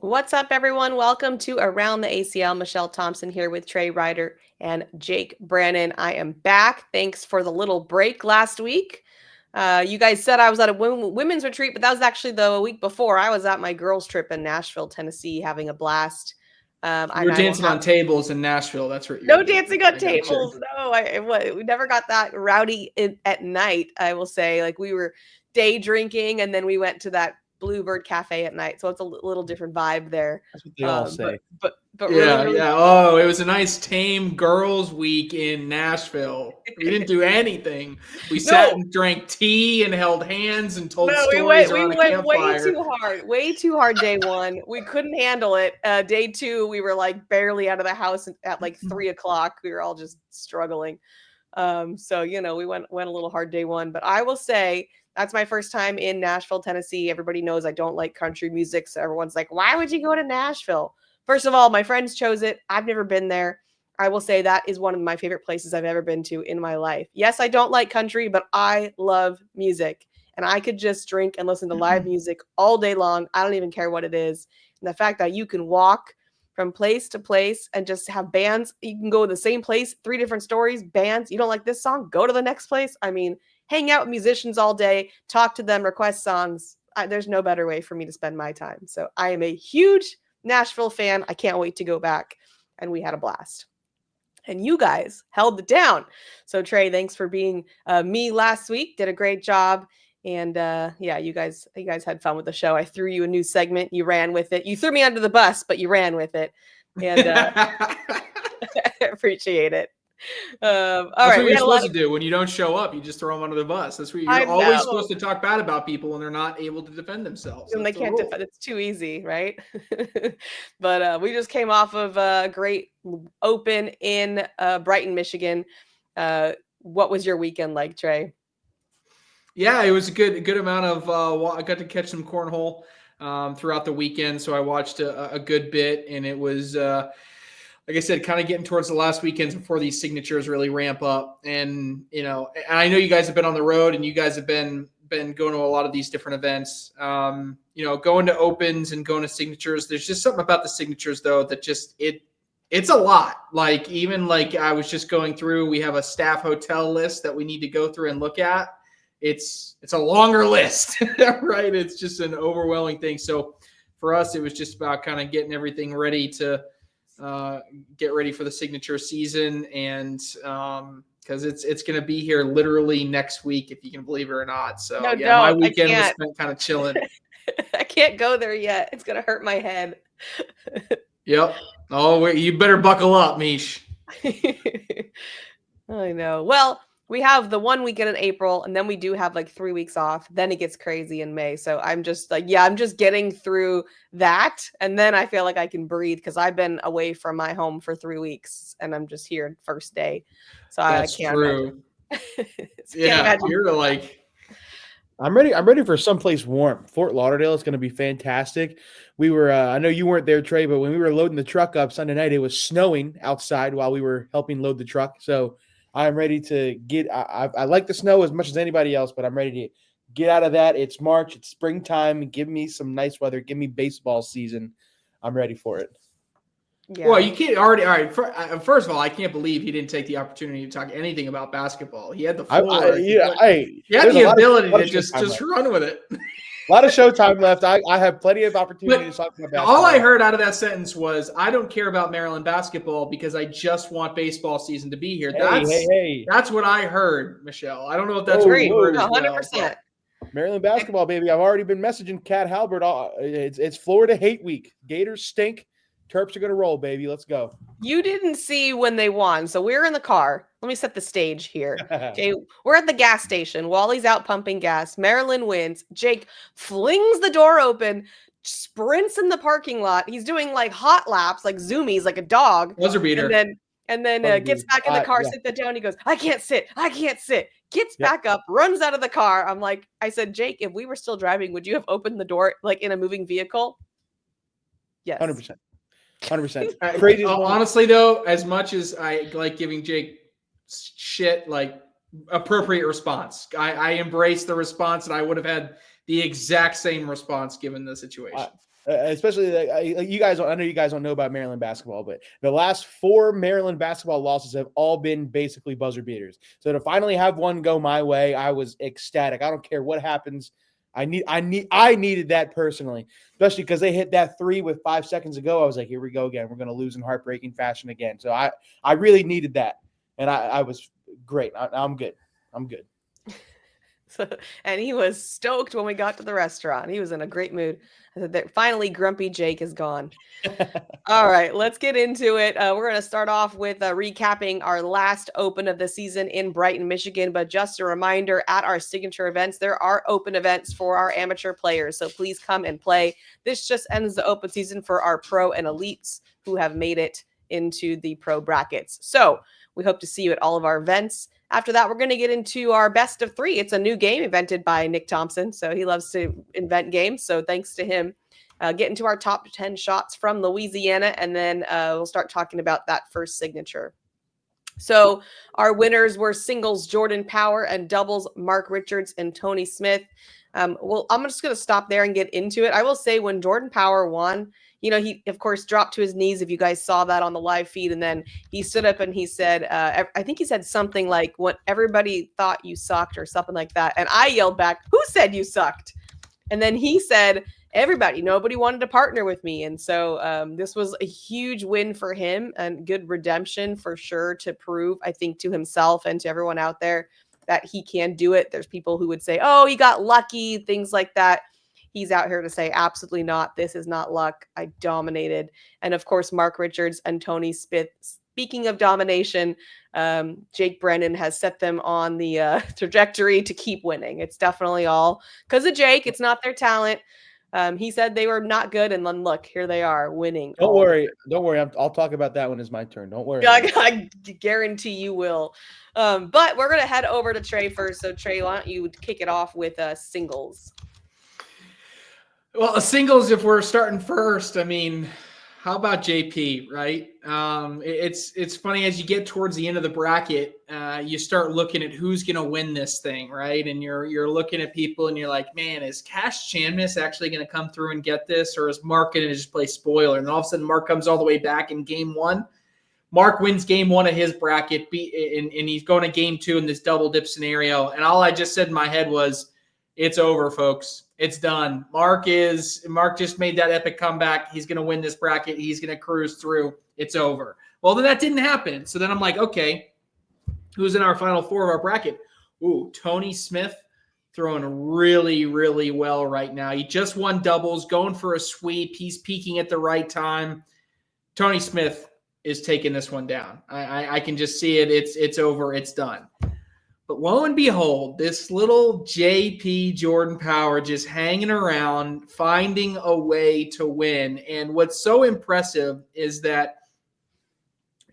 What's up, everyone? Welcome to Around the ACL. Michelle Thompson here with Trey Ryder and Jake Brannon. I am back. Thanks for the little break last week. You guys said I was at a women's retreat, but that was actually the week before. I was at my girls' trip in Nashville, Tennessee, having a blast. You were dancing on tables in Nashville. That's what no dancing on tables. No, we never got that rowdy at night. I will say, like, we were day drinking, and then we went to that Bluebird Cafe at night, so it's a little different vibe there. That's what they all say. But yeah, really, yeah. Oh, it was a nice tame girls' week in Nashville. We didn't do anything. We sat and drank tea and held hands and told stories around a campfire. Way too hard. Day one, we couldn't handle it. Day two, we were like barely out of the house at like 3:00. We were all just struggling. So we went a little hard day one, but I will say that's my first time in Nashville, Tennessee. Everybody knows I don't like country music, so everyone's like, "Why would you go to Nashville?" First of all, my friends chose it. I've never been there. I will say that is one of my favorite places I've ever been to in my life. Yes, I don't like country, but I love music. And I could just drink and listen to live music all day long. I don't even care what it is. And the fact that you can walk from place to place and just have bands. You can go to the same place, 3 different stories, bands. You don't like this song? Go to the next place. I mean, hang out with musicians all day, talk to them, request songs. There's no better way for me to spend my time. So I am a huge Nashville fan. I can't wait to go back. And we had a blast. And you guys held it down. So Trey, thanks for being me last week. Did a great job. And you guys had fun with the show. I threw you a new segment. You ran with it. You threw me under the bus, but you ran with it. And I appreciate it. That's what you're supposed to do. When you don't show up, you just throw them under the bus. That's what you're always supposed to talk bad about people when they're not able to defend themselves. And they can't defend. It's too easy, right? But we just came off of a great open in Brighton, Michigan. What was your weekend like, Trey? Yeah, it was a good amount of. I got to catch some cornhole throughout the weekend, so I watched a good bit, and it was. Like I said, kind of getting towards the last weekends before these signatures really ramp up. And, I know you guys have been on the road and you guys have been going to a lot of these different events. Going to opens and going to signatures. There's just something about the signatures, though, that just it's a lot. Like, even like I was just going through, we have a staff hotel list that we need to go through and look at. It's a longer list, right? It's just an overwhelming thing. So for us, it was just about kind of getting everything ready to get ready for the signature season, and because it's going to be here literally next week, if you can believe it or not. So my weekend was spent kind of chilling. I can't go there yet. It's going to hurt my head. Yep. Oh, you better buckle up, Meesh. I know. Well, we have the 1 weekend in April, and then we do have like 3 weeks off. Then it gets crazy in May. So I'm just like, I'm just getting through that. And then I feel like I can breathe because I've been away from my home for 3 weeks and I'm just here first day. So that's I can't true. You're like, I'm ready for someplace warm. Fort Lauderdale is going to be fantastic. We were, I know you weren't there, Trey, but when we were loading the truck up Sunday night, it was snowing outside while we were helping load the truck. So I'm ready to get. I like the snow as much as anybody else, but I'm ready to get out of that. It's March. It's springtime. Give me some nice weather. Give me baseball season. I'm ready for it. Yeah. Well, you can't already. All right. First of all, I can't believe he didn't take the opportunity to talk anything about basketball. He had the floor. He had the ability to just run with it. A lot of showtime left. I have plenty of opportunity to talk about basketball. All I heard out of that sentence was, I don't care about Maryland basketball because I just want baseball season to be here. That's what I heard, Michelle. I don't know if that's what you heard as 100%. Well, Maryland basketball, baby. I've already been messaging Cat Halbert. It's Florida hate week. Gators stink. Terps are going to roll, baby. Let's go. You didn't see when they won. So we're in the car. Let me set the stage here. Okay, we're at the gas station. Wally's out pumping gas. Maryland wins. Jake flings the door open, sprints in the parking lot. He's doing like hot laps, like zoomies, like a dog. Buzzer beater. And then gets back in the car, sits that down. He goes, I can't sit. Gets back up, runs out of the car. I said, Jake, if we were still driving, would you have opened the door like in a moving vehicle? Yes. 100%. Crazy. Honestly, though, as much as I like giving Jake shit, like appropriate response, I embrace the response, and I would have had the exact same response given the situation. Especially you guys. I know you guys don't know about Maryland basketball, but the last 4 Maryland basketball losses have all been basically buzzer beaters. So to finally have one go my way, I was ecstatic. I don't care what happens. I needed that personally, especially because they hit that 3 with 5 seconds ago. I was like, here we go again. We're going to lose in heartbreaking fashion again. So I really needed that, and I was great. I'm good. I'm good. So, and he was stoked when we got to the restaurant. He was in a great mood. I said that finally Grumpy Jake is gone. All right, let's get into it. We're going to start off with recapping our last open of the season in Brighton, Michigan. But just a reminder, at our signature events, there are open events for our amateur players. So please come and play. This just ends the open season for our pro and elites who have made it into the pro brackets. So we hope to see you at all of our events. After that, we're going to get into our best of 3. It's a new game invented by Nick Thompson. So he loves to invent games. So thanks to him. Get into our top 10 shots from Louisiana, and then we'll start talking about that first signature. So our winners were singles Jordan Power and doubles Mark Richards and Tony Smith. Well, I'm just going to stop there and get into it. I will say when Jordan Power won, he, of course, dropped to his knees, if you guys saw that on the live feed. And then he stood up and he said, I think he said something like, "What everybody thought you sucked," or something like that. And I yelled back, "Who said you sucked?" And then he said, nobody wanted to partner with me. And so this was a huge win for him and good redemption for sure, to prove, I think, to himself and to everyone out there that he can do it. There's people who would say, oh, he got lucky, things like that. He's out here to say, absolutely not. This is not luck. I dominated. And of course, Mark Richards and Tony Smith. Speaking of domination, Jake Brennan has set them on the trajectory to keep winning. It's definitely all because of Jake. It's not their talent. He said they were not good, and then look, here they are winning. Don't worry. I'll talk about that when it's my turn. Don't worry. I guarantee you will. But we're going to head over to Trey first. So, Trey, why don't you kick it off with singles? Well, singles, if we're starting first, I mean, how about JP, right? It's funny, as you get towards the end of the bracket, you start looking at who's going to win this thing, right? And you're looking at people and you're like, man, is Cash Chanmis actually going to come through and get this, or is Mark going to just play spoiler? And then all of a sudden Mark comes all the way back in game 1. Mark wins game 1 of his bracket, and he's going to game 2 in this double dip scenario. And all I just said in my head was, it's over, folks. It's done. Mark just made that epic comeback. He's going to win this bracket. He's going to cruise through. It's over. Well, then that didn't happen. So then I'm like, okay, who's in our final 4 of our bracket? Ooh, Tony Smith throwing really, really well right now. He just won doubles, going for a sweep. He's peaking at the right time. Tony Smith is taking this one down. I can just see it. It's over. It's done. But lo and behold, this little JP Jordan Power just hanging around, finding a way to win. And what's so impressive is that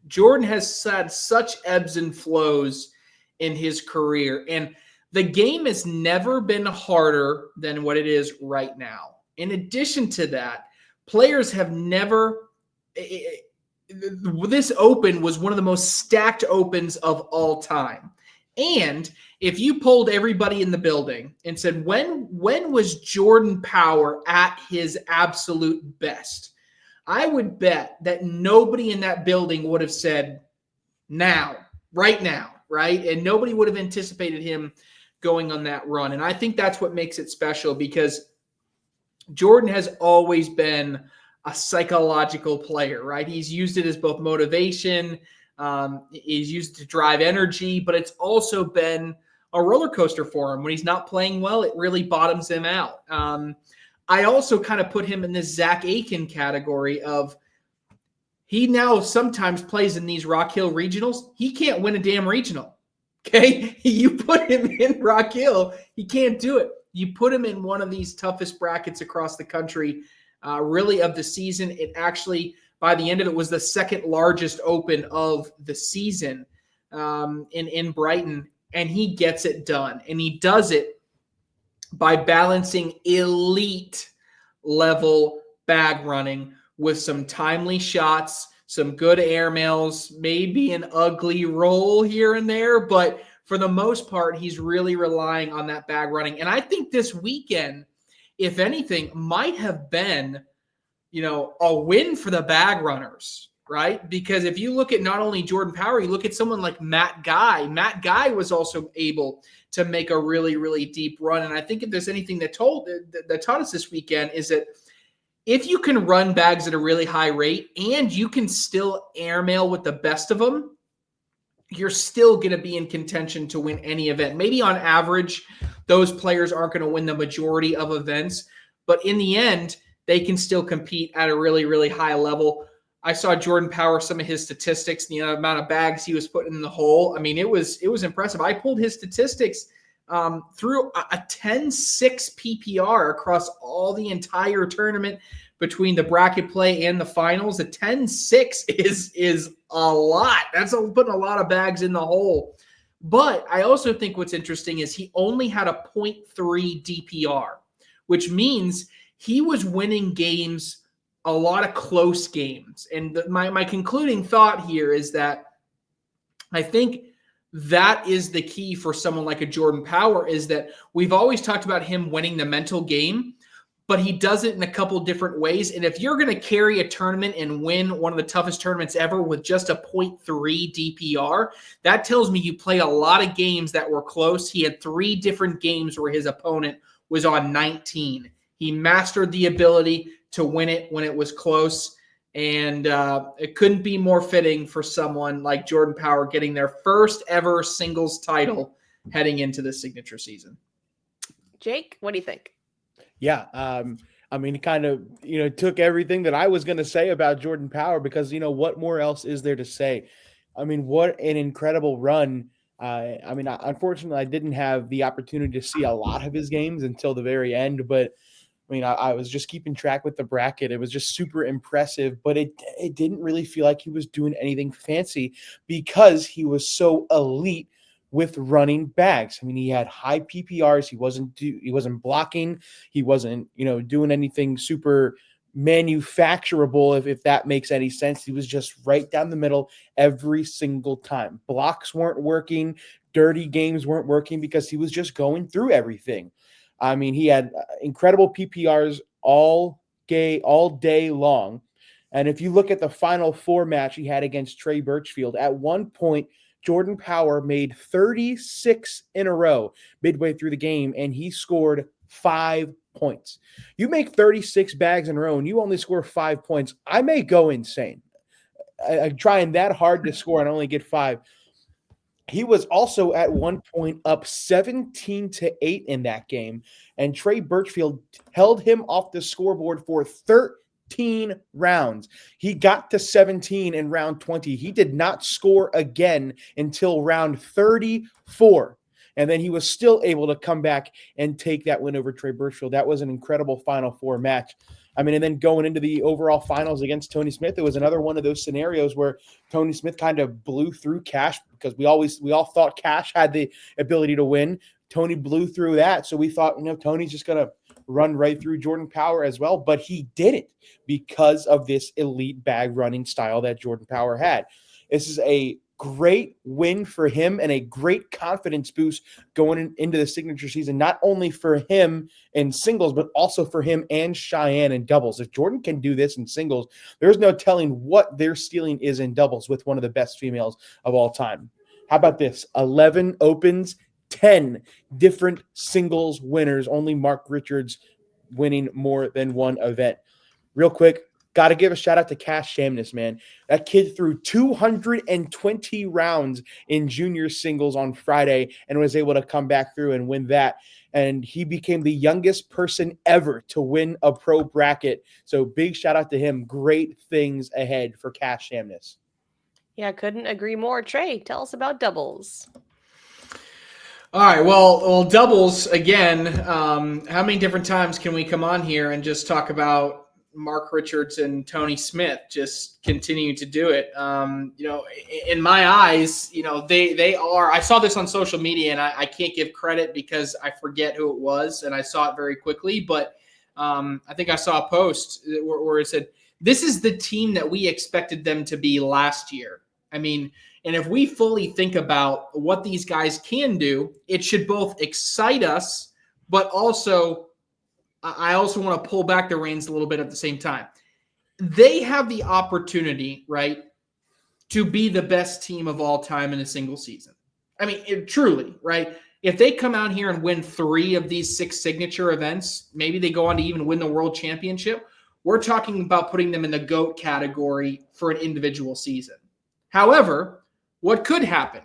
Jordan has had such ebbs and flows in his career. And the game has never been harder than what it is right now. In addition to that, players have never – this Open was one of the most stacked Opens of all time. And if you polled everybody in the building and said, when was Jordan Power at his absolute best? I would bet that nobody in that building would have said now, right? And nobody would have anticipated him going on that run. And I think that's what makes it special, because Jordan has always been a psychological player, right? He's used it as both motivation, he's used to drive energy, but it's also been a roller coaster for him. When he's not playing well, it really bottoms him out. I also kind of put him in this Zach Aiken category of, he now sometimes plays in these Rock Hill regionals. He can't win a damn regional. Okay. You put him in Rock Hill, he can't do it. You put him in one of these toughest brackets across the country, really of the season. It actually, by the end of it, was the second largest Open of the season in Brighton, and he gets it done. And he does it by balancing elite level bag running with some timely shots, some good airmails, maybe an ugly roll here and there, but for the most part, he's really relying on that bag running. And I think this weekend, if anything, might have been a win for the bag runners, right? Because if you look at not only Jordan Power, you look at someone like Matt Guy. Matt Guy was also able to make a really, really deep run. And I think if there's anything that taught us this weekend is that if you can run bags at a really high rate and you can still airmail with the best of them, you're still going to be in contention to win any event. Maybe on average, those players aren't going to win the majority of events, but in the end, they can still compete at a really, really high level. I saw Jordan Power, some of his statistics, the amount of bags he was putting in the hole. I mean, it was impressive. I pulled his statistics through a 10-6 PPR across all the entire tournament between the bracket play and the finals. A 10-6 is a lot. That's putting a lot of bags in the hole. But I also think what's interesting is he only had a 0.3 DPR, which means he was winning games, a lot of close games. And my concluding thought here is that I think that is the key for someone like a Jordan Power, is that we've always talked about him winning the mental game, but he does it in a couple different ways. And if you're going to carry a tournament and win one of the toughest tournaments ever with just a 0.3 DPR, that tells me you play a lot of games that were close. He had 3 different games where his opponent was on 19. He mastered the ability to win it when it was close. And it couldn't be more fitting for someone like Jordan Power getting their first ever singles title heading into the signature season. Jake, what do you think? Yeah. I mean, it kind of, took everything that I was going to say about Jordan Power, because, what more else is there to say? I mean, what an incredible run. Unfortunately, I didn't have the opportunity to see a lot of his games until the very end, but I was just keeping track with the bracket. It was just super impressive, but it didn't really feel like he was doing anything fancy because he was so elite with running bags. I mean, he had high PPRs. He wasn't blocking. He wasn't, doing anything super manufacturable, if that makes any sense. He was just right down the middle every single time. Blocks weren't working. Dirty games weren't working because he was just going through everything. I mean, he had incredible PPRs all day long. And if you look at the Final Four match he had against Trey Birchfield, at one point, Jordan Power made 36 in a row midway through the game, and he scored 5 points. You make 36 bags in a row, and you only score 5 points. I may go insane. I'm trying that hard to score and only get 5. He was also at one point up 17-8 in that game, and Trey Birchfield held him off the scoreboard for 13 rounds. He got to 17 in round 20. He did not score again until round 34. And then he was still able to come back and take that win over Trey Birchfield. That was an incredible Final Four match. I mean, and then going into the overall finals against Tony Smith, it was another one of those scenarios where Tony Smith kind of blew through Cash, because we all thought Cash had the ability to win. Tony blew through that. So we thought, Tony's just going to run right through Jordan Power as well. But he didn't, because of this elite bag running style that Jordan Power had. This is a great win for him and a great confidence boost going into the signature season, not only for him in singles, but also for him and Cheyenne in doubles. If Jordan can do this in singles, there's no telling what their ceiling is in doubles with one of the best females of all time. How about this? 11 opens, 10 different singles winners, only Mark Richards winning more than one event. Real quick, got to give a shout out to Cash Shamness, man. That kid threw 220 rounds in junior singles on Friday and was able to come back through and win that. And he became the youngest person ever to win a pro bracket. So big shout out to him. Great things ahead for Cash Shamness. Yeah, couldn't agree more. Trey, tell us about doubles. All right, well, doubles again. How many different times can we come on here and just talk about Mark Richards and Tony Smith just continue to do it? In my eyes, they are. I saw this on social media, and I can't give credit because I forget who it was, and I saw it very quickly. But I think I saw a post where it said, "This is the team that we expected them to be last year." I mean, and if we fully think about what these guys can do, it should both excite us, but also I also want to pull back the reins a little bit at the same time. they have the opportunity, right, to be the best team of all time in a single season. I mean, truly, right? If they come out here and win 3 of these 6 signature events, maybe they go on to even win the world championship. We're talking about putting them in the GOAT category for an individual season. However, what could happen?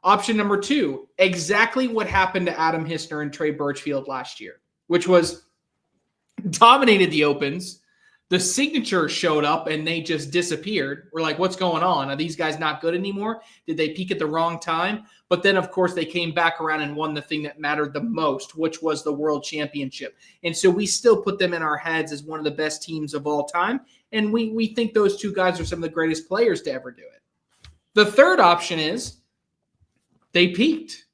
Option number 2, exactly what happened to Adam Hisner and Trey Birchfield last year, which was dominated the Opens. The signature showed up and they just disappeared. We're like, what's going on? Are these guys not good anymore? Did they peak at the wrong time? But then, of course, they came back around and won the thing that mattered the most, which was the world championship. And so we still put them in our heads as one of the best teams of all time. And we think those 2 guys are some of the greatest players to ever do it. The third option is they peaked.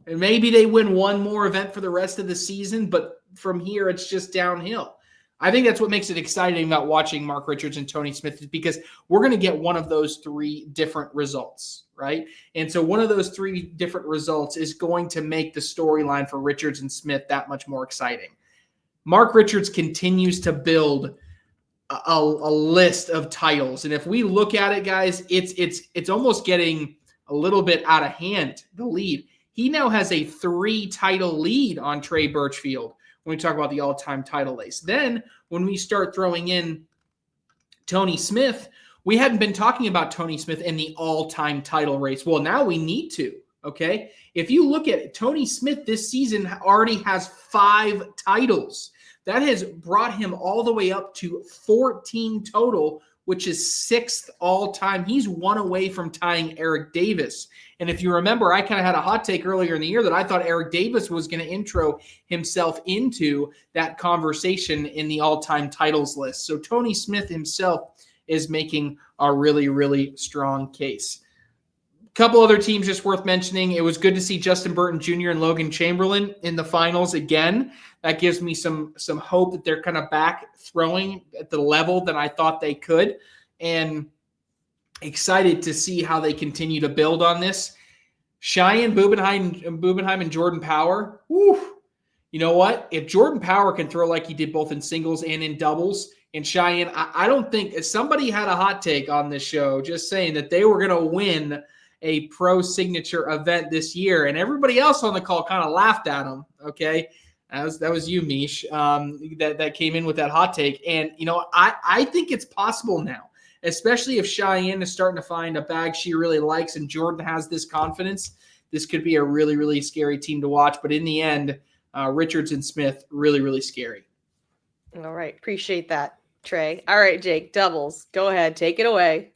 And maybe they win one more event for the rest of the season, but from here, it's just downhill. I think that's what makes it exciting about watching Mark Richards and Tony Smith, is because we're going to get one of those 3 different results, right? And so one of those 3 different results is going to make the storyline for Richards and Smith that much more exciting. Mark Richards continues to build a list of titles. And if we look at it, guys, it's almost getting a little bit out of hand, the lead. He now has a 3-title lead on Trey Birchfield when we talk about the all-time title race. Then when we start throwing in Tony Smith, we hadn't been talking about Tony Smith in the all-time title race. Well, now we need to, okay? If you look at it, Tony Smith this season already has 5 titles. That has brought him all the way up to 14 total, which is 6th all-time. He's 1 away from tying Eric Davis. And if you remember, I kind of had a hot take earlier in the year that I thought Eric Davis was going to intro himself into that conversation in the all-time titles list. So Tony Smith himself is making a really, really strong case. A couple other teams just worth mentioning. It was good to see Justin Burton Jr. and Logan Chamberlain in the finals again. That gives me some hope that they're kind of back throwing at the level that I thought they could. And excited to see how they continue to build on this. Cheyenne Bubenheim and Jordan Power. Whew, you know what? If Jordan Power can throw like he did both in singles and in doubles, and Cheyenne, I don't think – somebody had a hot take on this show just saying that they were going to win a pro signature event this year, and everybody else on the call kind of laughed at them, okay? That was you, Meesh, that came in with that hot take. And, you know, I think it's possible now, especially if Cheyenne is starting to find a bag she really likes and Jordan has this confidence. This could be a really, really scary team to watch. But in the end, Richards and Smith, really, really scary. All right. Appreciate that, Trey. All right, Jake, doubles. Go ahead. Take it away.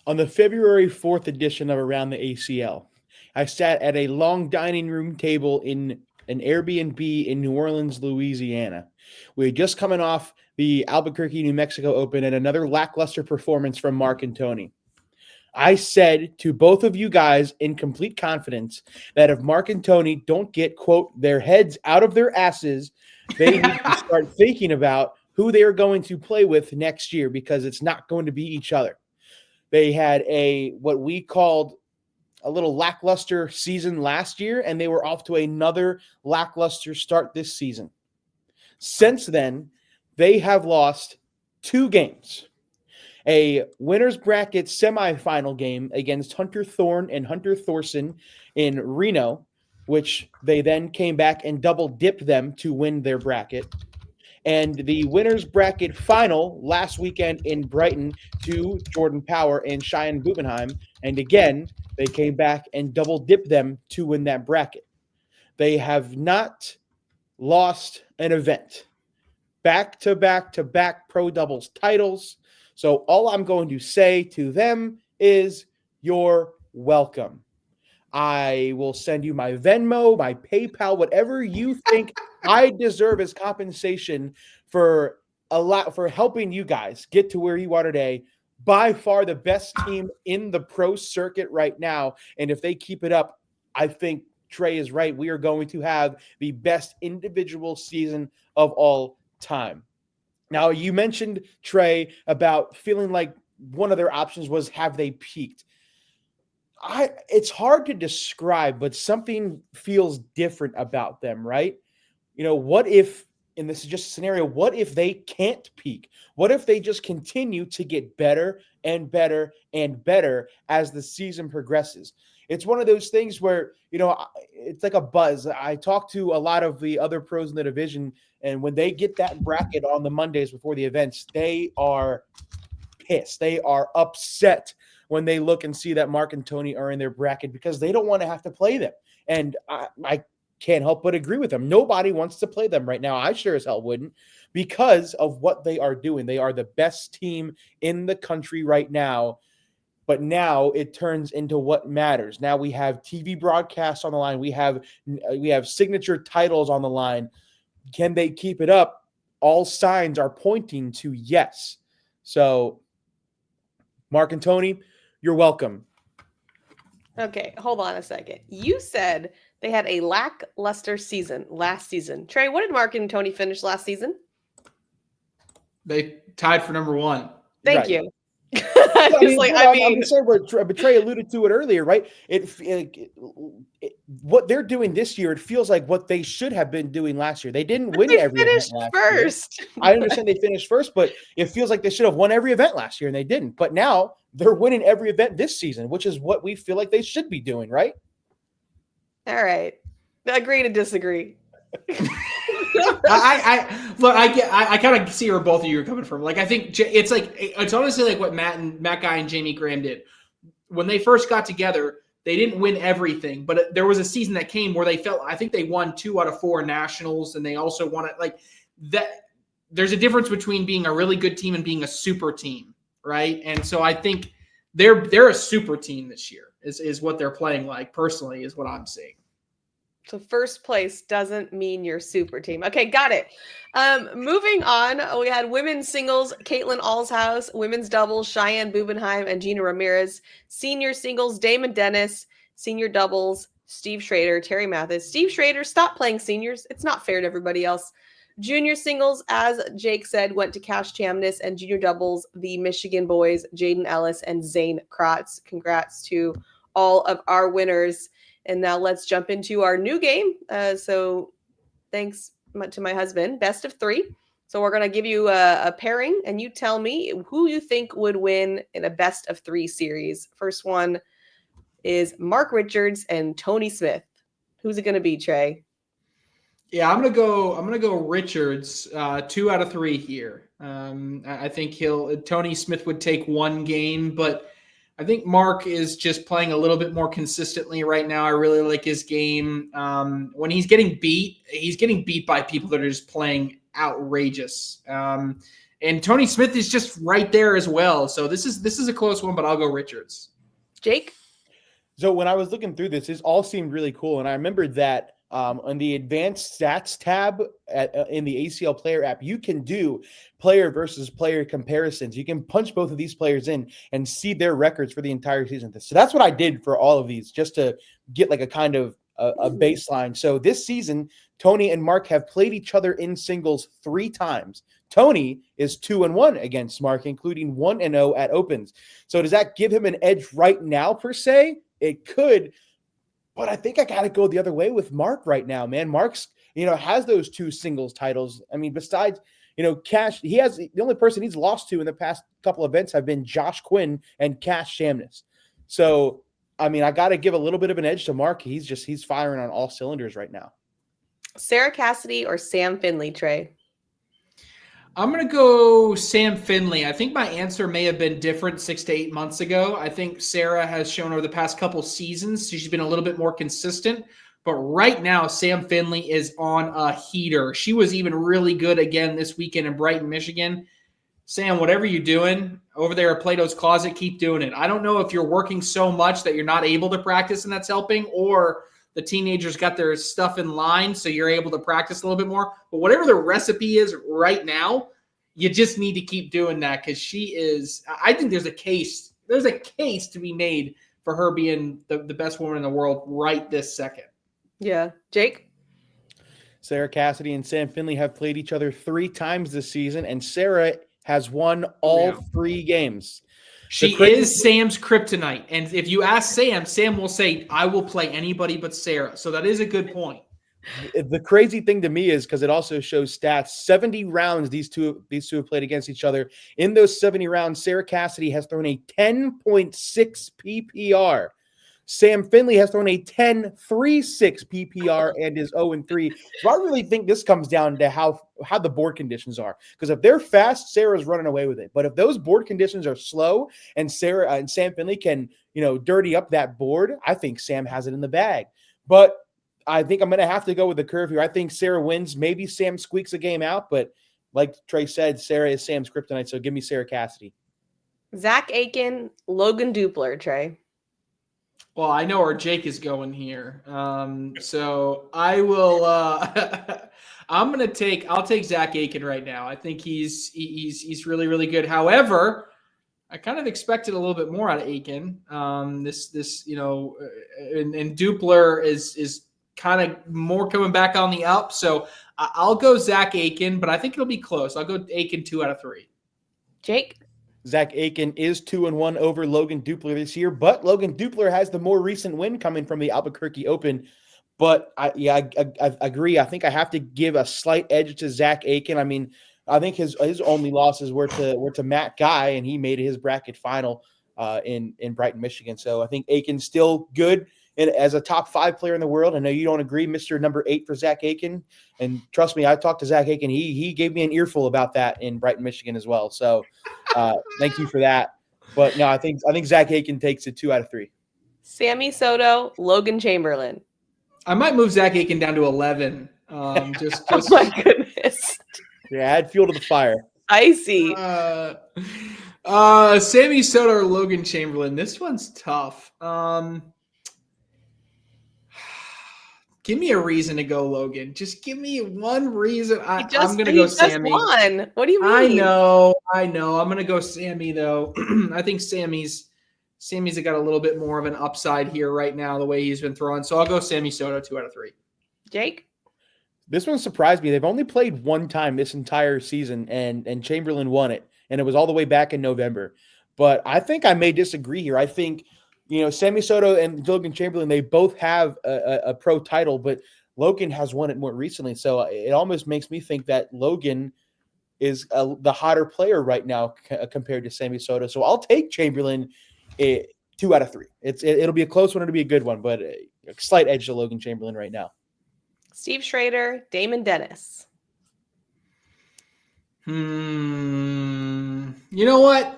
On the February 4th edition of Around the ACL, I sat at a long dining room table in an Airbnb in New Orleans, Louisiana. We had just coming off the Albuquerque, New Mexico Open and another lackluster performance from Mark and Tony. I said to both of you guys in complete confidence that if Mark and Tony don't get, quote, their heads out of their asses, they need to start thinking about who they are going to play with next year, because it's not going to be each other. They had what we called a little lackluster season last year, and they were off to another lackluster start this season. Since then, they have lost 2 games. A winner's bracket semifinal game against Hunter Thorne and Hunter Thorson in Reno, which they then came back and double-dipped them to win their bracket. And the winner's bracket final last weekend in Brighton to Jordan Power and Cheyenne Bubenheim. And again, they came back and double-dipped them to win that bracket. They have not lost an event. Back-to-back-to-back pro doubles titles. So all I'm going to say to them is, you're welcome. I will send you my Venmo, my PayPal, whatever you think I deserve as compensation for helping you guys get to where you are today. By far the best team in the pro circuit right now. And if they keep it up, I think Trey is right. We are going to have the best individual season of all time. Now, you mentioned, Trey, about feeling like one of their options was, have they peaked? It's hard to describe, but something feels different about them, right? You know, what if and this is just a scenario, what if they can't peak? What if they just continue to get better and better and better as the season progresses? It's one of those things where, it's like a buzz. I talk to a lot of the other pros in the division, and when they get that bracket on the Mondays before the events, they are pissed. They are upset when they look and see that Mark and Tony are in their bracket because they don't want to have to play them. And I can't help but agree with them. Nobody wants to play them right now. I sure as hell wouldn't, because of what they are doing. They are the best team in the country right now. But now it turns into what matters. Now we have TV broadcasts on the line. We have signature titles on the line. Can they keep it up? All signs are pointing to yes. So, Mark and Tony, you're welcome. Okay, hold on a second. You said they had a lackluster season last season. Trey, what did Mark and Tony finish last season? They tied for number 1. Thank you. Trey alluded to it earlier, right? What they're doing this year, it feels like what they should have been doing last year. They didn't win every event last first. year. I understand they finished first, but it feels like they should have won every event last year, and they didn't. But now they're winning every event this season, which is what we feel like they should be doing, right? All right. Agree to disagree. I kind of see where both of you are coming from. Like, I think it's honestly like what Matt Guy and Jamie Graham did when they first got together. They didn't win everything, but there was a season that came where I think they won 2 out of 4 nationals, and they also won it like that. There's a difference between being a really good team and being a super team, right? And so I think they're a super team this year is what they're playing like. Personally, is what I'm seeing. So first place doesn't mean you're super team. Okay, got it. Moving on, we had women's singles, Caitlin Allshouse, women's doubles, Cheyenne Bubenheim and Gina Ramirez, senior singles, Damon Dennis, senior doubles, Steve Schrader, Terry Mathis. Steve Schrader, stop playing seniors. It's not fair to everybody else. Junior singles, as Jake said, went to Cash Chamness, and junior doubles, the Michigan boys, Jaden Ellis and Zane Kratz. Congrats to all of our winners. And now let's jump into our new game. So thanks to my husband, best of 3. So we're going to give you a pairing, and you tell me who you think would win in a best of 3 series. First one is Mark Richards and Tony Smith. Who's it going to be, Trey? Yeah, I'm gonna go Richards. 2 out of 3 here. I think Tony Smith would take 1 game, but I think Mark is just playing a little bit more consistently right now. I really like his game. When he's getting beat by people that are just playing outrageous. And Tony Smith is just right there as well. So this is a close one, but I'll go Richards. Jake? So when I was looking through this all seemed really cool. And I remembered that on the advanced stats tab in the ACL player app, you can do player versus player comparisons. You can punch both of these players in and see their records for the entire season. So that's what I did for all of these, just to get like a kind of a baseline. So this season, Tony and Mark have played each other in singles 3 times. Tony is 2-1 against Mark, including 1-0 at opens. So does that give him an edge right now per se? It could. But I think I got to go the other way with Mark right now, man. Mark's, has those 2 singles titles. I mean, besides, Cash, the only person he's lost to in the past couple events have been Josh Quinn and Cash Chamness. So, I mean, I got to give a little bit of an edge to Mark. He's firing on all cylinders right now. Sarah Cassidy or Sam Finley, Trey? I'm going to go Sam Finley. I think my answer may have been different 6 to 8 months ago. I think Sarah has shown over the past couple seasons she's been a little bit more consistent. But right now, Sam Finley is on a heater. She was even really good again this weekend in Brighton, Michigan. Sam, whatever you're doing over there at Plato's Closet, keep doing it. I don't know if you're working so much that you're not able to practice and that's helping, or the teenagers got their stuff in line, so you're able to practice a little bit more. But whatever the recipe is right now, you just need to keep doing that, because she is – I think there's a case to be made for her being the best woman in the world right this second. Yeah. Jake? Sarah Cassidy and Sam Finley have played each other 3 times this season, and Sarah has won all 3 games. She is Sam's kryptonite. And if you ask Sam, Sam will say, I will play anybody but Sarah. So that is a good point. The crazy thing to me is because it also shows stats. 70 rounds these two have played against each other. In those 70 rounds, Sarah Cassidy has thrown a 10.6 PPR. Sam Finley has thrown a 10.36 PPR and is 0-3. So I really think this comes down to how the board conditions are. Because if they're fast, Sarah's running away with it. But if those board conditions are slow and Sarah and Sam Finley can, dirty up that board, I think Sam has it in the bag. But I think I'm going to have to go with the curve here. I think Sarah wins. Maybe Sam squeaks a game out, but like Trey said, Sarah is Sam's kryptonite. So give me Sarah Cassidy. Zach Aiken, Logan Dupler, Trey. Well, I know where Jake is going here. So I will I'll take Zach Aiken right now. I think he's really, really good. However, I kind of expected a little bit more out of Aiken. And Dupler is kind of more coming back on the up. So I'll go Zach Aiken, but I think it'll be close. I'll go Aiken 2 out of 3. Jake? Zach Aiken is 2-1 over Logan Dupler this year, but Logan Dupler has the more recent win coming from the Albuquerque Open. But I agree. I think I have to give a slight edge to Zach Aiken. I mean, I think his only losses were to Matt Guy, and he made his bracket final in Brighton, Michigan. So I think Aiken's still good as a top 5 player in the world. I know you don't agree, Mr. Number 8 for Zach Aiken. And trust me, I talked to Zach Aiken. He gave me an earful about that in Brighton, Michigan as well. So thank you for that. But no, I think Zach Aiken takes it 2 out of 3. Sammy Soto, Logan Chamberlain. I might move Zach Aiken down to 11. Just Oh my goodness. Yeah, add fuel to the fire. Icy. Sammy Soto or Logan Chamberlain. This one's tough. Give me a reason to go Logan. Just give me one reason. I'm going to go Sammy. Won. What do you mean? I know. I'm going to go Sammy, though. I think Sammy's got a little bit more of an upside here right now, the way he's been throwing. So I'll go Sammy Soto 2 out of 3. Jake? This one surprised me. They've only played one time this entire season, and Chamberlain won it. And it was all the way back in November. But I think I may disagree here. I think Sammy Soto and Logan Chamberlain, they both have a pro title, but Logan has won it more recently. So it almost makes me think that Logan is the hotter player right now compared to Sammy Soto. So I'll take Chamberlain 2 out of 3. It'll be a close one. It'll be a good one, but a slight edge to Logan Chamberlain right now. Steve Schrader, Damon Dennis. You know what?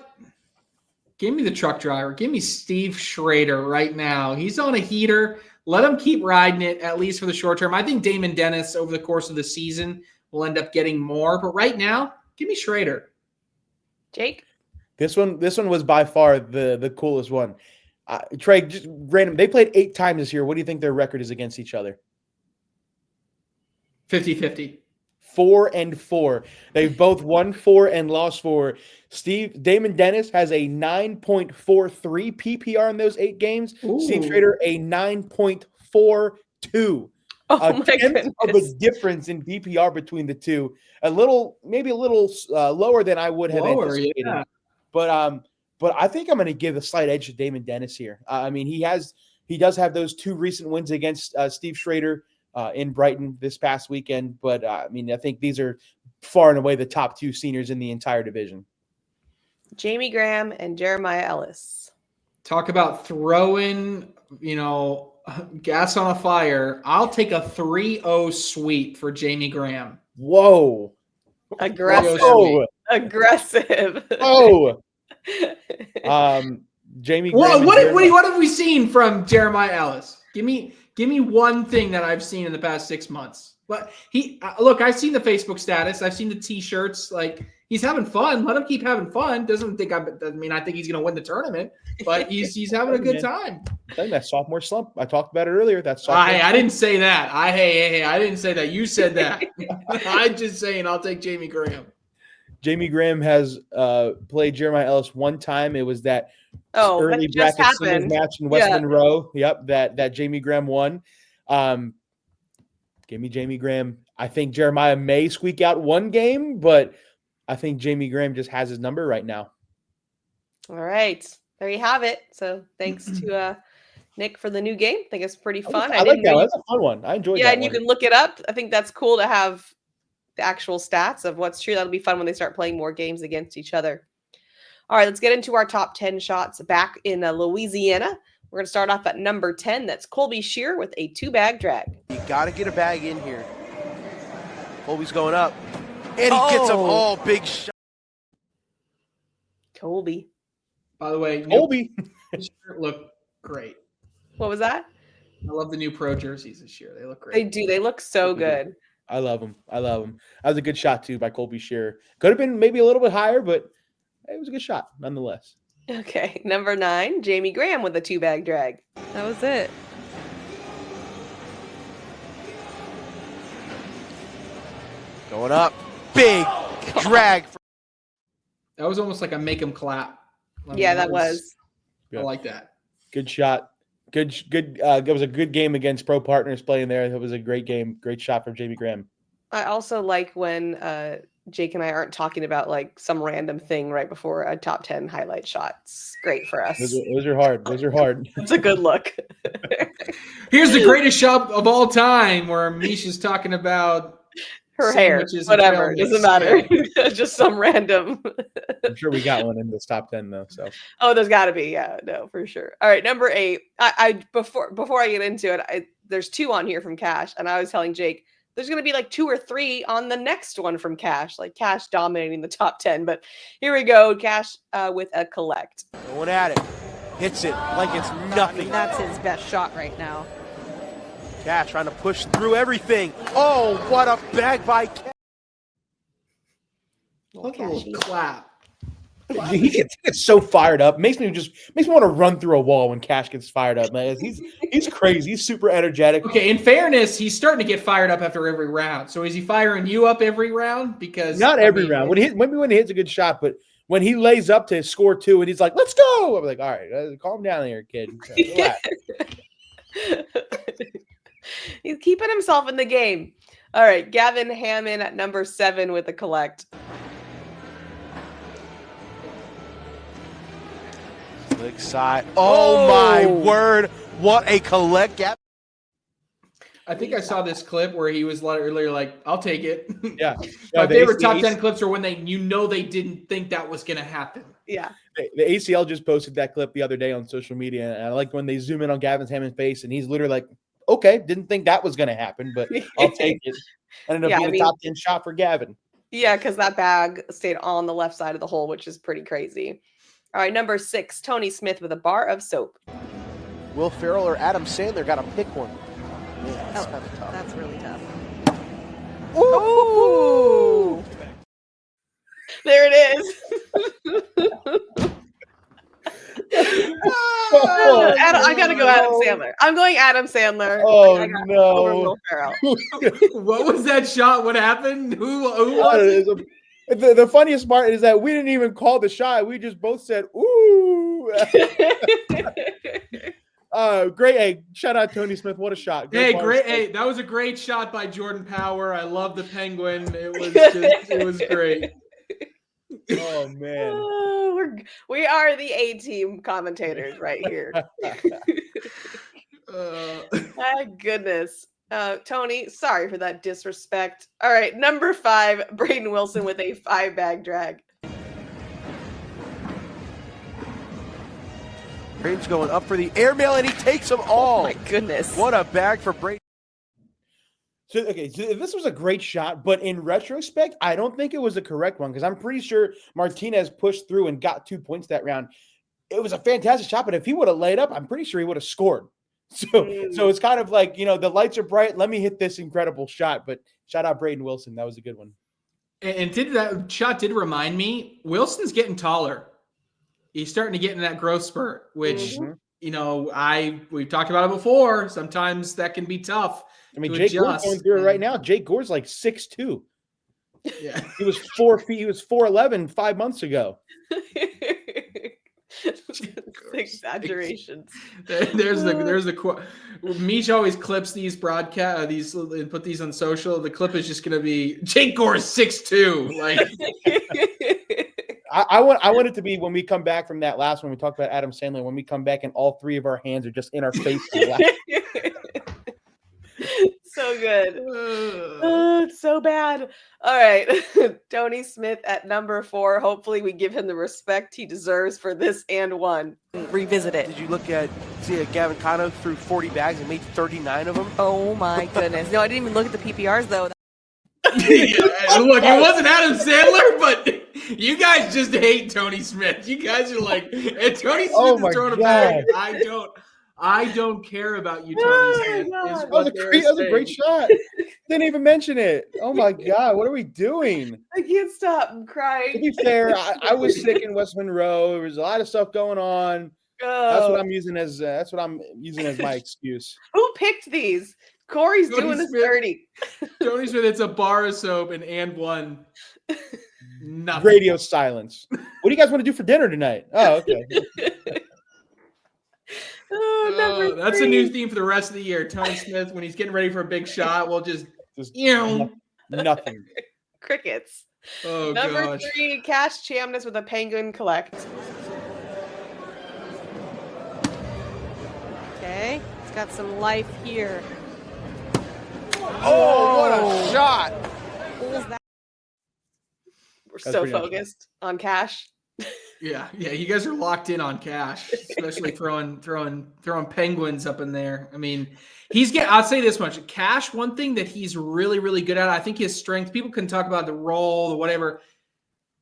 Give me the truck driver. Give me Steve Schrader right now. He's on a heater. Let him keep riding it, at least for the short term. I think Damon Dennis over the course of the season will end up getting more. But right now, give me Schrader. Jake? This one was by far the coolest one. Trey, just random. They played 8 times this year. What do you think their record is against each other? 50-50. 4-4. They've both won 4 and lost 4. Damon Dennis has a 9.43 PPR in those 8 games. Ooh. Steve Schrader a 9.42. Oh my goodness. Of a difference in PPR between the two. Maybe a little lower than I would have anticipated. Yeah. But I think I'm going to give a slight edge to Damon Dennis here. I mean, he does have those 2 recent wins against Steve Schrader in Brighton this past weekend. But I think these are far and away the top 2 seniors in the entire division. Jamie Graham and Jeremiah Ellis. Talk about throwing, gas on a fire. I'll take a 3-0 sweep for Jamie Graham. Whoa. Aggressive. Whoa. Aggressive. Oh. Jamie Graham. What have we seen from Jeremiah Ellis? Give me one thing that I've seen in the past 6 months. But I've seen the Facebook status. I've seen the T-shirts. Like, he's having fun. Let him keep having fun. I think he's going to win the tournament, but he's having a good time. I think that sophomore slump. I talked about it earlier. I didn't say that. I didn't say that. You said that. I'm just saying I'll take Jamie Graham. Jamie Graham has played Jeremiah Ellis one time. It was that early bracket singles match in West Monroe. Yep, that Jamie Graham won. Give me Jamie Graham. I think Jeremiah may squeak out one game, but I think Jamie Graham just has his number right now. All right. There you have it. So thanks to Nick, for the new game. I think it's pretty fun. I like that one. That's a fun one. I enjoyed that and one. you can look it up. I think that's cool to have the actual stats of what's true. That'll be fun when they start playing more games against each other. All right, let's get into our top 10 shots back in Louisiana. We're going to start off at number 10. That's Colby Shear with a 2-bag drag. You got to get a bag in here. Colby's going up. And he gets them all. Big shot. Colby. By the way, Colby look great. What was that? I love the new pro jerseys this year. They look great. They do. They look so good. I love them. That was a good shot, too, by Colby Shear. Could have been maybe a little bit higher, but it was a good shot, nonetheless. Okay, number 9, Jamie Graham with a 2-bag drag. That was it. Going up. Big drag. That was almost like a make him clap. Yeah, that was. I like that. Good shot. Good. It was a good game against Pro Partners playing there. It was a great game. Great shot from Jamie Graham. I also like when Jake and I aren't talking about like some random thing right before a top 10 highlight shot. It's great for us. Those are hard. It's a good look. Here's the greatest shot of all time where Meesh is talking about her hair, whatever, doesn't matter. Just some random. I'm sure we got one in this top 10 though. So there's got to be, yeah, no, for sure. All right, number 8. I before I get into it, there's 2 on here from Cash, and I was telling Jake there's going to be like 2 or 3 on the next one from Cash, like Cash dominating the top 10. But here we go, Cash with a collect. Going at it. Hits it like it's nothing. That's his best shot right now. Cash trying to push through everything. Oh, what a bag by Cash. Look at a little clap. He gets so fired up. Makes me want to run through a wall when Cash gets fired up. Man, he's crazy. He's super energetic. Okay, in fairness, he's starting to get fired up after every round. So is he firing you up every round? Because not every round. When he hits a good shot, but when he lays up to score 2 and he's like, "Let's go!" I'm like, "All right, calm down here, kid." He's keeping himself in the game. All right, Gavin Hammond at number 7 with a collect. Slick side. Oh my word. What a collect gap. I think I saw this clip where he was earlier like, I'll take it. Yeah. My favorite top 10 clips are when they didn't think that was going to happen. Yeah. The ACL just posted that clip the other day on social media. And I like when they zoom in on Gavin Hammond's face and he's literally like, okay, didn't think that was going to happen, but I'll take it. Ended up being a top 10 shot for Gavin. Yeah, because that bag stayed on the left side of the hole, which is pretty crazy. All right, number 6, Tony Smith with a bar of soap. Will Ferrell or Adam Sandler got to pick one. Man, that's kind of tough. That's really tough. Ooh! There it is. I gotta go Adam Sandler. I'm going Adam Sandler. Oh no! Will Ferrell. What was that shot? What happened? Who was it? The funniest part is that we didn't even call the shot. We just both said, ooh. Great. Hey, shout out Tony Smith. What a shot. Great. Hey, that was a great shot by Jordan Power. I love the Penguin. It was great. Oh, man. We are the A-team commentators right here. My goodness. Tony, sorry for that disrespect. All right, number 5, Braden Wilson with a 5-bag drag. Braden's going up for the airmail, and he takes them all. Oh, my goodness. What a bag for Braden. So this was a great shot, but in retrospect, I don't think it was the correct one because I'm pretty sure Martinez pushed through and got 2 points that round. It was a fantastic shot, but if he would have laid up, I'm pretty sure he would have scored. So it's kind of like, the lights are bright. Let me hit this incredible shot. But shout out Braden Wilson. That was a good one. And that shot did remind me, Wilson's getting taller. He's starting to get in that growth spurt, which, we've talked about it before. Sometimes that can be tough. I mean, Jake Gore's going through it right now. Jake Gore's like 6'2". Yeah. He was 4 feet. He was 4'11" 5 months ago. Exaggerations. There's the quote. Meesh always clips these broadcast and put these on social. The clip is just going to be Jake Gore's 6'2". Like I want it to be when we come back from that last one. We talked about Adam Sandler. When we come back and all three of our hands are just in our face. So good. Oh, it's so bad. All right. Tony Smith at number 4. Hopefully we give him the respect he deserves for this and one. Revisit it. Did you see Gavin Cano threw 40 bags and made 39 of them? Oh my goodness. No, I didn't even look at the PPRs though. Yeah, look, it wasn't Adam Sandler, but you guys just hate Tony Smith. You guys are like, hey, Tony Smith is throwing a bag. I don't care about you, Tony Smith. That was a great shot. Didn't even mention it. Oh my God, what are we doing? I can't stop. I'm crying. To be fair, I was sick in West Monroe. There was a lot of stuff going on. That's what I'm using as my excuse. Who picked these? Corey's doing us dirty. Tony Smith, it's a bar of soap and one. Nothing. Radio silence. What do you guys want to do for dinner tonight? Oh, okay. That's a new theme for the rest of the year. Tony Smith, when he's getting ready for a big shot, we'll just nothing. Crickets. Oh, Number gosh. 3, Cash Chamness with a Penguin Collect. Okay, it's got some life here. Oh, what a shot! Pulls that. We're so focused on Cash. Yeah, you guys are locked in on Cash, especially throwing penguins up in there. I mean, I'll say this much. Cash, one thing that he's really, really good at, I think his strength, people can talk about the roll, the whatever.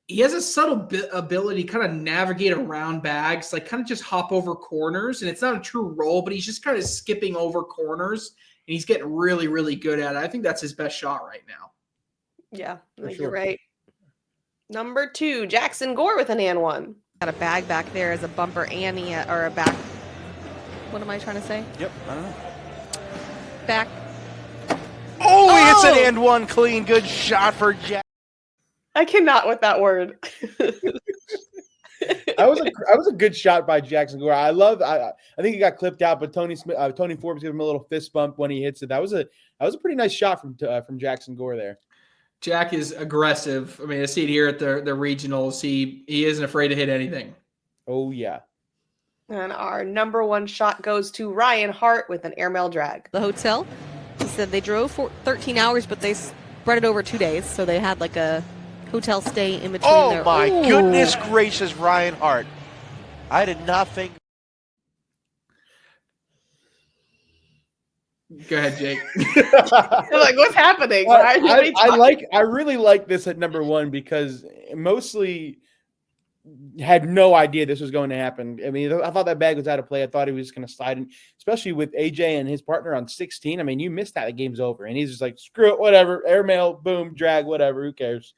He has a subtle ability to kind of navigate around bags, like kind of just hop over corners. And it's not a true roll, but he's just kind of skipping over corners. And he's getting really, really good at it. I think that's his best shot right now. Yeah, I think you're right. Number 2, Jackson Gore with an and one. Got a bag back there as a bumper Annie or a back. What am I trying to say? Yep, I don't know. Back. Oh, it's an and one clean, good shot for Jack. I cannot with that word. That was a good shot by Jackson Gore. I think he got clipped out, but Tony Forbes gave him a little fist bump when he hits it. That was a pretty nice shot from Jackson Gore there. Jack is aggressive. I mean, I see it here at the regionals. He isn't afraid to hit anything. Oh yeah. And our number 1 shot goes to Ryan Hart with an airmail drag. The hotel. He said they drove for 13 hours, but they spread it over 2 days, so they had like a hotel stay in between. Oh my goodness gracious, Ryan Hart! I did not think. Go ahead, Jake. I'm like, what's happening? I really like this at number 1 because mostly had no idea this was going to happen. I mean, I thought that bag was out of play. I thought he was just going to slide in, especially with AJ and his partner on 16. I mean, you missed that, the game's over. And he's just like, screw it, whatever. Airmail, boom, drag, whatever. Who cares?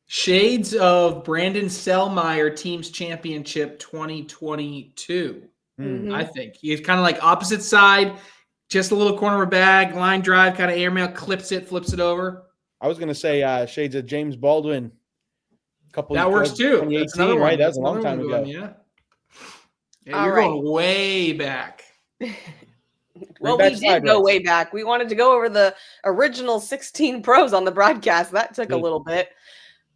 Shades of Brandon Selmeyer Teams Championship 2022. Mm-hmm. I think he's kind of like opposite side. Just a little corner of a bag, line drive, kind of airmail, clips it, flips it over. I was going to say shades of James Baldwin. That works too. 2018, right? That was a long time ago. Yeah, you're going way back. Well, we did go way back. We wanted to go over the original 16 pros on the broadcast. That took a little bit.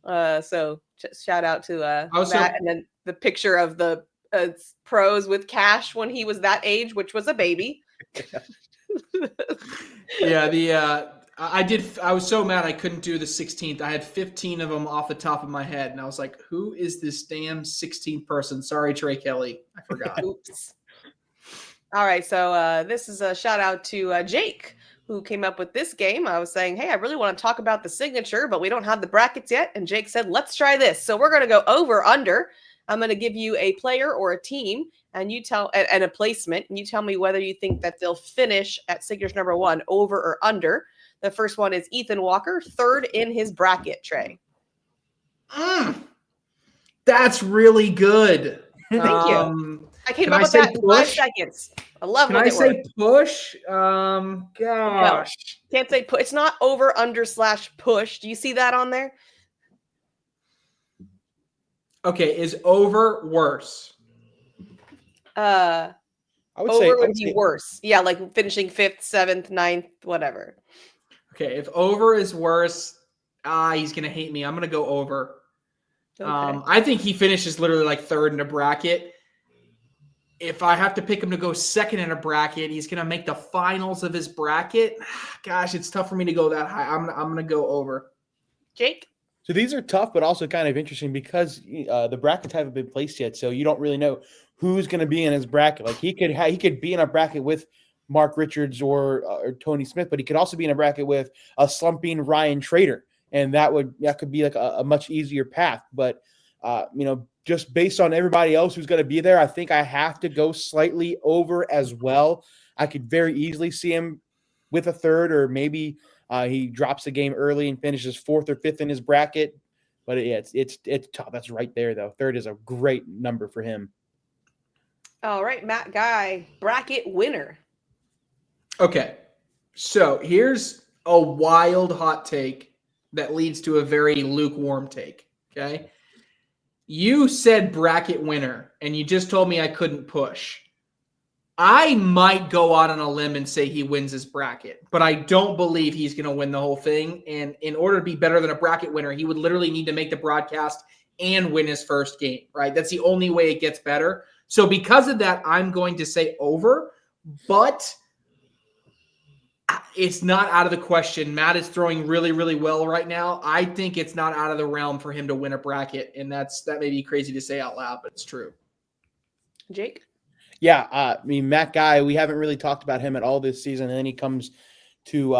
So shout out to that. And then the picture of the pros with Cash when he was that age, which was a baby. Yeah, I was so mad I couldn't do the 16th. I had 15 of them off the top of my head, and I was like, who is this damn 16th person? Sorry, Trey Kelly. I forgot. Oops. All right, so this is a shout out to Jake, who came up with this game. I was saying, hey, I really want to talk about the signature, but we don't have the brackets yet. And Jake said, let's try this. So we're going to go over, under. I'm going to give you a player or a team and a placement, and you tell me whether you think that they'll finish at signature number 1, over or under. The first one is Ethan Walker, 3rd in his bracket, Trey. That's really good. Thank you. I came up with that in 5 seconds. I love it. Can I say push? Gosh. No, can't say push. It's not over, under, / push. Do you see that on there? Okay, is over worse? I would say over would be worse. Yeah, like finishing 5th, 7th, 9th, whatever. Okay, if over is worse, he's gonna hate me. I'm gonna go over. Okay. I think he finishes literally like third in a bracket. If I have to pick him to go second in a bracket, he's going to make the finals of his bracket. Gosh, it's tough for me to go that high. I'm going to go over. Jake? So these are tough, but also kind of interesting because the brackets haven't been placed yet, so you don't really know who's going to be in his bracket. Like he could be in a bracket with Mark Richards or Tony Smith, but he could also be in a bracket with a slumping Ryan Trader, and that could be like a much easier path. But just based on everybody else who's going to be there, I think I have to go slightly over as well. I could very easily see him with a third, or maybe he drops the game early and finishes fourth or fifth in his bracket. But yeah, it's tough. That's right there, though. Third is a great number for him. All right, Matt Guy, bracket winner. Okay, so here's a wild hot take that leads to a very lukewarm take, okay? You said bracket winner, and you just told me I couldn't push. I might go out on a limb and say he wins his bracket, but I don't believe he's going to win the whole thing. And in order to be better than a bracket winner, he would literally need to make the broadcast and win his first game, right? That's the only way it gets better. So because of that, I'm going to say over, but it's not out of the question. Matt is throwing really, really well right now. I think it's not out of the realm for him to win a bracket, and that may be crazy to say out loud, but it's true. Jake? Yeah, Matt Guy, we haven't really talked about him at all this season, and then he comes to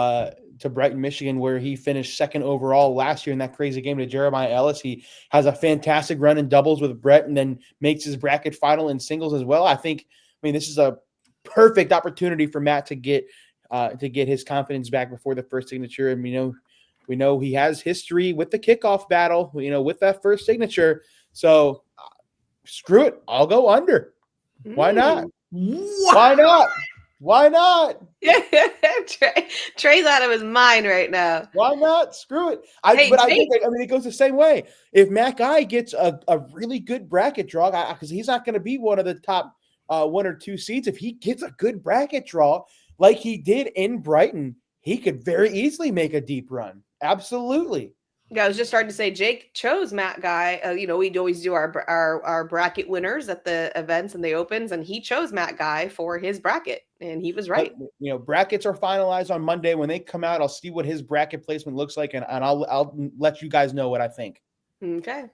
Brighton, Michigan, where he finished second overall last year in that crazy game to Jeremiah Ellis. He has a fantastic run in doubles with Brett, and then makes his bracket final in singles as well. I think, this is a perfect opportunity for Matt to get his confidence back before the first signature. And we know he has history with the kickoff battle, with that first signature. So screw it, I'll go under. Why not? Why not? Why not? Trey's out of his mind right now. Why not? Screw it. I think it goes the same way. If Matt Guy gets a really good bracket draw, because he's not going to be one of the top 1 or 2 seeds, if he gets a good bracket draw like he did in Brighton, he could very easily make a deep run. Absolutely. Yeah, I was just starting to say Jake chose Matt Guy. We'd always do our bracket winners at the events and the opens, and he chose Matt Guy for his bracket, and he was right. But, brackets are finalized on Monday. When they come out, I'll see what his bracket placement looks like, and I'll let you guys know what I think. Okay.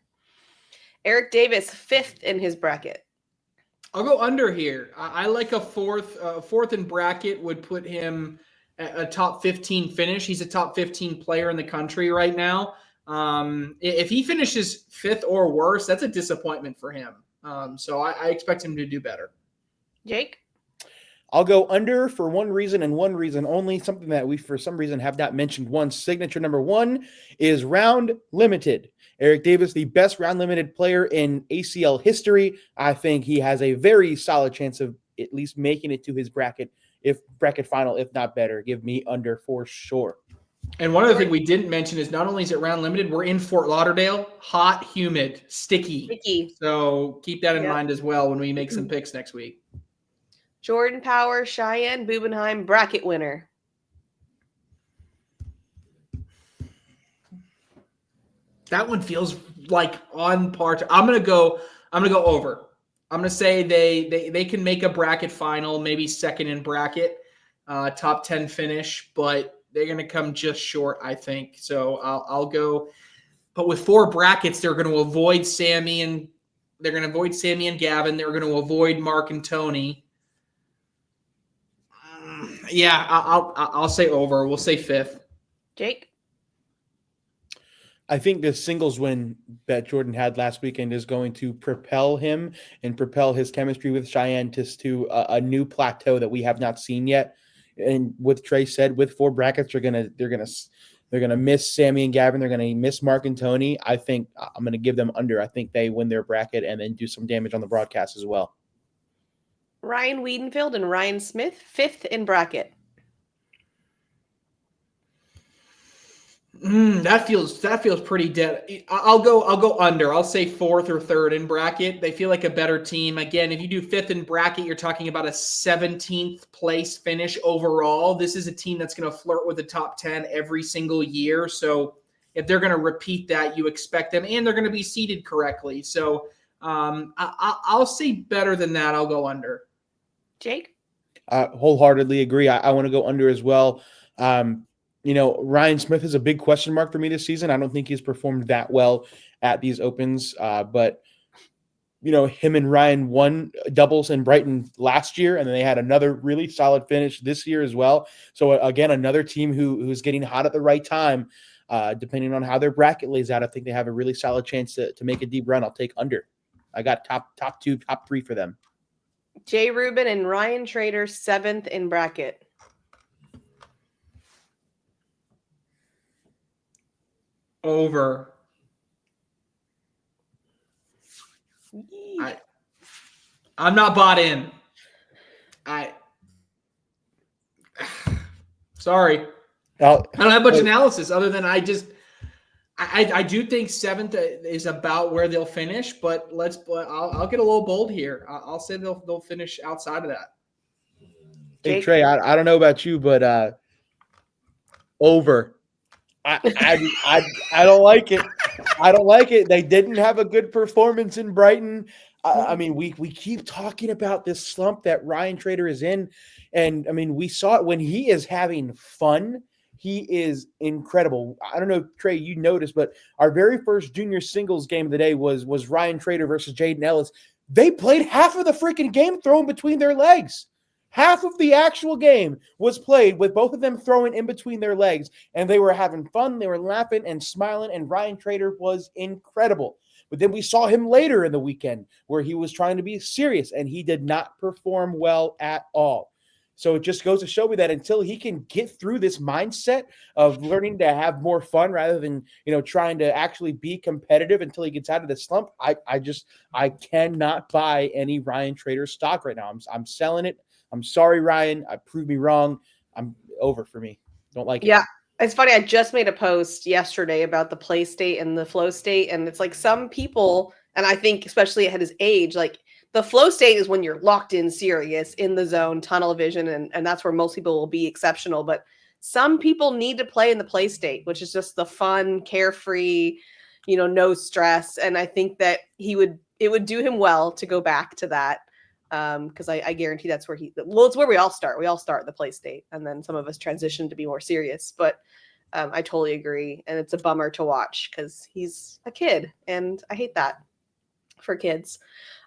Eric Davis, 5th in his bracket. I'll go under here. I like a fourth in bracket would put him at a top 15 finish. He's a top 15 player in the country right now. If he finishes 5th or worse, that's a disappointment for him. So I expect him to do better. Jake? I'll go under for one reason and one reason only, something that we for some reason have not mentioned once. Signature number 1 is round limited. Eric Davis, the best round limited player in ACL history. I think he has a very solid chance of at least making it to his bracket final, if not better. Give me under for sure. And one other thing we didn't mention is not only is it round limited, we're in Fort Lauderdale, hot, humid, sticky. So keep that in mind as well when we make some picks next week. Jordan Power, Cheyenne Bubenheim, bracket winner. That one feels like on par. I'm gonna go over. I'm gonna say they can make a bracket final, maybe second in bracket, top 10 finish, but they're gonna come just short, I think. So I'll go. But with 4 brackets, they're gonna avoid Sammy and Gavin. They're gonna avoid Mark and Tony. I'll say over. We'll say 5th. Jake? I think the singles win that Jordan had last weekend is going to propel him and propel his chemistry with Cheyenne to a new plateau that we have not seen yet. And with Trey said, with 4 brackets, they're gonna miss Sammy and Gavin. They're gonna miss Mark and Tony. I think I'm gonna give them under. I think they win their bracket and then do some damage on the broadcast as well. Ryan Wiedenfield and Ryan Smith, 5th in bracket. That feels pretty dead. I'll go under. I'll say 4th or 3rd in bracket. They feel like a better team. Again, if you do 5th in bracket, you're talking about a 17th place finish overall. This is a team that's going to flirt with the top 10 every single year. So if they're going to repeat that, you expect them, and they're going to be seated correctly. So I'll say better than that. I'll go under. Jake? Wholeheartedly agree. I want to go under as well. Ryan Smith is a big question mark for me this season. I don't think he's performed that well at these opens, but him and Ryan won doubles in Brighton last year, and then they had another really solid finish this year as well. So again, another team who's getting hot at the right time. Depending on how their bracket lays out, I think they have a really solid chance to make a deep run. I'll take under. I got top 2, top 3 for them. Jay Rubin and Ryan Trader, 7th in bracket. Over. I'm not bought in. Sorry. I don't have much analysis other than I do think 7th is about where they'll finish, but I'll get a little bold here. I'll say they'll finish outside of that. Hey Trey, I don't know about you, but over. I don't like it. I don't like it. They didn't have a good performance in Brighton. I mean, we keep talking about this slump that Ryan Trader is in, and I mean, we saw it when he is having fun. He is incredible. I don't know, Trey, you noticed, but our very first junior singles game of the day was Ryan Trader versus Jaden Ellis. They played half of the freaking game throwing between their legs. Half of the actual game was played with both of them throwing in between their legs, and they were having fun. They were laughing and smiling, and Ryan Trader was incredible. But then we saw him later in the weekend where he was trying to be serious, and he did not perform well at all. So it just goes to show me that until he can get through this mindset of learning to have more fun rather than, trying to actually be competitive until he gets out of the slump, I cannot buy any Ryan Trader stock right now. I'm selling it. I'm sorry, Ryan. Proved me wrong. I'm over for me. Don't like it. Yeah. It's funny. I just made a post yesterday about the play state and the flow state. And it's like some people, and I think especially at his age, like the flow state is when you're locked in serious in the zone, tunnel vision. And that's where most people will be exceptional. But some people need to play in the play state, which is just the fun, carefree, no stress. And I think that it would do him well to go back to that. Because I guarantee that's where it's where we all start. We all start in the play state, and then some of us transition to be more serious. But I totally agree, and it's a bummer to watch because he's a kid, and I hate that for kids.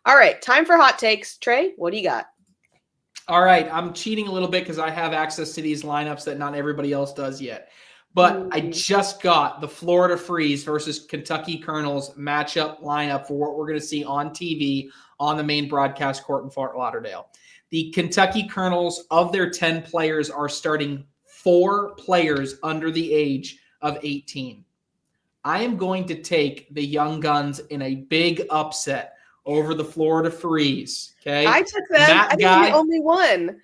All right, time for hot takes. Trey, what do you got? All right, I'm cheating a little bit because I have access to these lineups that not everybody else does yet. But I just got the Florida Freeze versus Kentucky Colonels matchup lineup for what we're going to see on TV on the main broadcast court in Fort Lauderdale. The Kentucky Colonels, of their 10 players, are starting 4 players under the age of 18. I am going to take the Young Guns in a big upset over the Florida Freeze. Okay, I took them. I think the only one.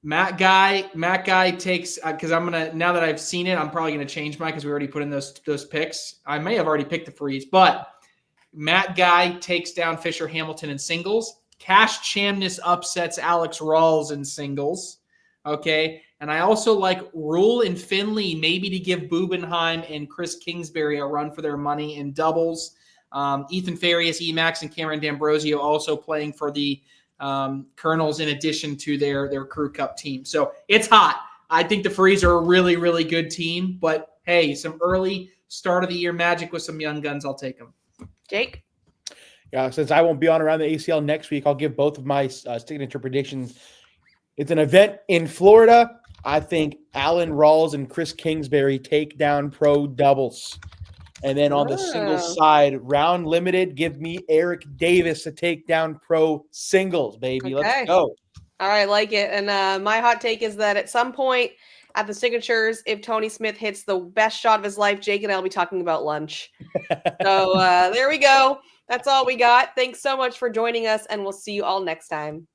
Matt Guy takes because I'm gonna, now that I've seen it, I'm probably gonna change mine because we already put in those picks. I may have already picked the Freeze, but Matt Guy takes down Fisher Hamilton in singles. Cash Chamness upsets Alex Rawls in singles. Okay, and I also like Rule and Finley maybe to give Bubenheim and Chris Kingsbury a run for their money in doubles. Ethan Farias, Emax, and Cameron D'Ambrosio also playing for the Colonels in addition to their Crew Cup team. So it's hot. I think the Freeze are a really, really good team. But, hey, some early start of the year magic with some young guns. I'll take them. Jake? Yeah, since I won't be on around the ACL next week, I'll give both of my signature predictions. It's an event in Florida. I think Alan Rawls and Chris Kingsbury take down pro doubles. And then on the singles side, round limited, give me Eric Davis to take down pro singles, baby. Okay. Let's go. All right, I like it. And my hot take is that at some point at the signatures, if Tony Smith hits the best shot of his life, Jake and I will be talking about lunch. So there we go. That's all we got. Thanks so much for joining us, and we'll see you all next time.